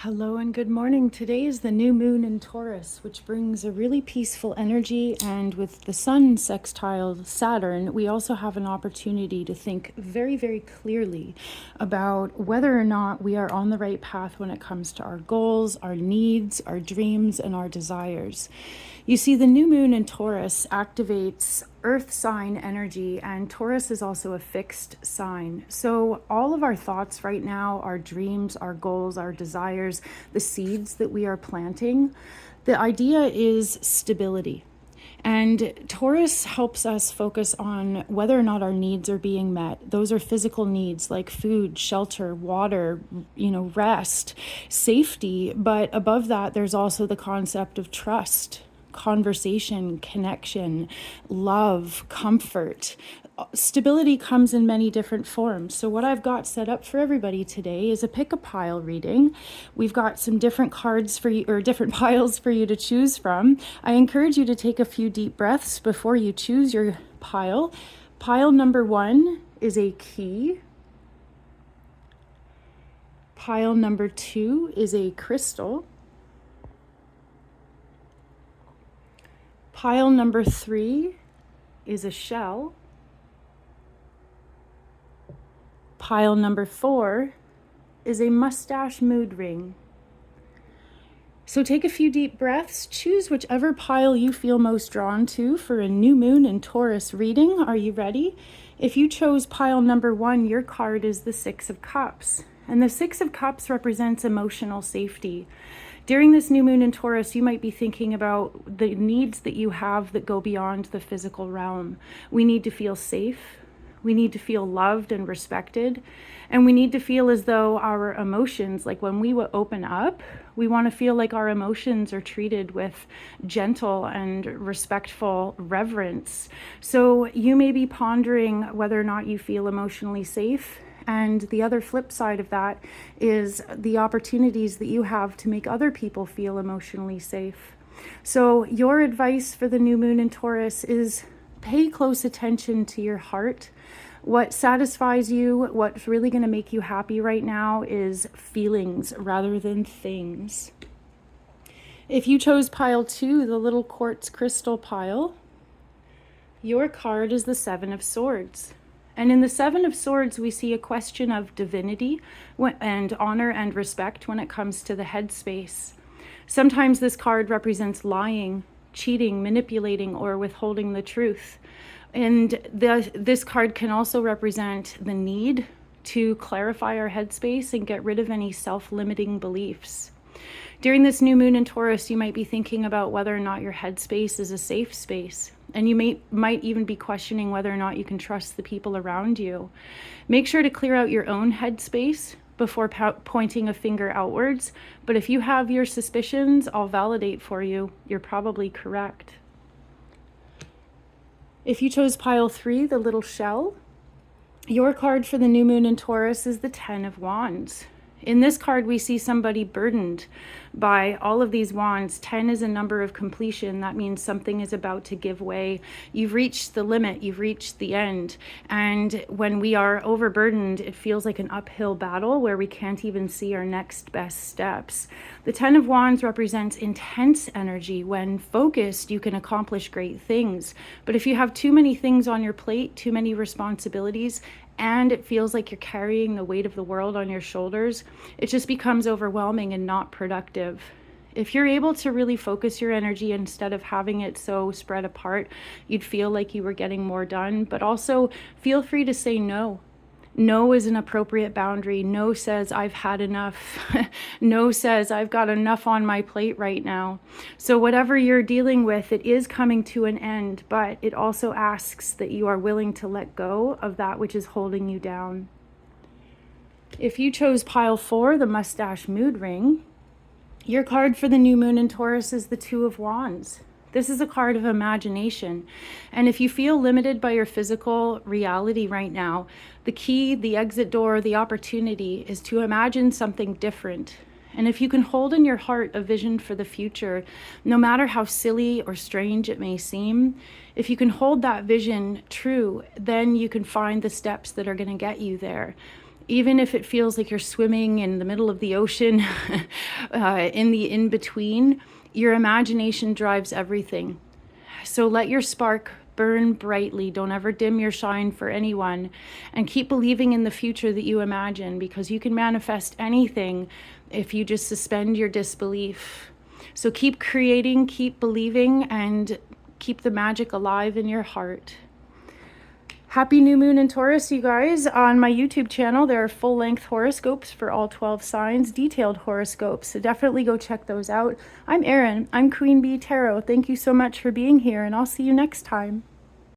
Hello and good morning. Today is the new moon in Taurus, which brings a really peaceful energy. And with the sun sextile Saturn, we also have an opportunity to think very, very clearly about whether or not we are on the right path when it comes to our goals, our needs, our dreams, and our desires. You see, the new moon in Taurus activates earth sign energy, and Taurus is also a fixed sign. So all of our thoughts right now, our dreams, our goals, our desires, the seeds that we are planting, the idea is stability. And Taurus helps us focus on whether or not our needs are being met. Those are physical needs like food, shelter, water, rest, safety. But above that, there's also the concept of trust, conversation, connection, love, comfort. Stability comes in many different forms. So what I've got set up for everybody today is a pick a pile reading. We've got some different cards for you, or different piles for you to choose from. I encourage you to take a few deep breaths before you choose your pile. Pile number 1 is a key. Pile number 2 is a crystal. Pile number 3 is a shell. Pile number 4 is a mustache mood ring. So take a few deep breaths, choose whichever pile you feel most drawn to for a new moon in Taurus reading. Are you ready? If you chose pile number 1, your card is the 6 of Cups. And the 6 of Cups represents emotional safety. During this new moon in Taurus, you might be thinking about the needs that you have that go beyond the physical realm. We need to feel safe. We need to feel loved and respected. And we need to feel as though our emotions, like when we open up, we want to feel like our emotions are treated with gentle and respectful reverence. So you may be pondering whether or not you feel emotionally safe. And the other flip side of that is the opportunities that you have to make other people feel emotionally safe. So your advice for the new moon in Taurus is pay close attention to your heart. What satisfies you, what's really going to make you happy right now is feelings rather than things. If you chose pile 2, the little quartz crystal pile, your card is the 7 of Swords. And in the 7 of Swords, we see a question of divinity and honor and respect when it comes to the headspace. Sometimes this card represents lying, cheating, manipulating, or withholding the truth. And this card can also represent the need to clarify our headspace and get rid of any self-limiting beliefs. During this new moon in Taurus, you might be thinking about whether or not your headspace is a safe space. And you might even be questioning whether or not you can trust the people around you. Make sure to clear out your own headspace before pointing a finger outwards. But if you have your suspicions, I'll validate for you. You're probably correct. If you chose pile 3, the little shell, your card for the new moon in Taurus is the 10 of Wands. In this card, we see somebody burdened by all of these wands. 10 is a number of completion. That means something is about to give way. You've reached the limit. You've reached the end. And when we are overburdened, it feels like an uphill battle where we can't even see our next best steps. The 10 of Wands represents intense energy. When focused, you can accomplish great things. But if you have too many things on your plate, too many responsibilities, and it feels like you're carrying the weight of the world on your shoulders, it just becomes overwhelming and not productive. If you're able to really focus your energy instead of having it so spread apart, you'd feel like you were getting more done. But also feel free to say no. No is an appropriate boundary. No says I've had enough. No says I've got enough on my plate right now. So whatever you're dealing with, it is coming to an end, but it also asks that you are willing to let go of that which is holding you down. If you chose pile 4, the mustache mood ring, your card for the new moon in Taurus is the 2 of Wands. This is a card of imagination. And if you feel limited by your physical reality right now, the key, the exit door, the opportunity is to imagine something different. And if you can hold in your heart a vision for the future, no matter how silly or strange it may seem, if you can hold that vision true, then you can find the steps that are going to get you there. Even if it feels like you're swimming in the middle of the ocean, in the in-between, your imagination drives everything. So let your spark burn brightly. Don't ever dim your shine for anyone. And keep believing in the future that you imagine, because you can manifest anything if you just suspend your disbelief. So keep creating, keep believing, and keep the magic alive in your heart. Happy new moon in Taurus, you guys. On my YouTube channel, there are full-length horoscopes for all 12 signs, detailed horoscopes. So definitely go check those out. I'm Erin. I'm Queen Bee Tarot. Thank you so much for being here, and I'll see you next time.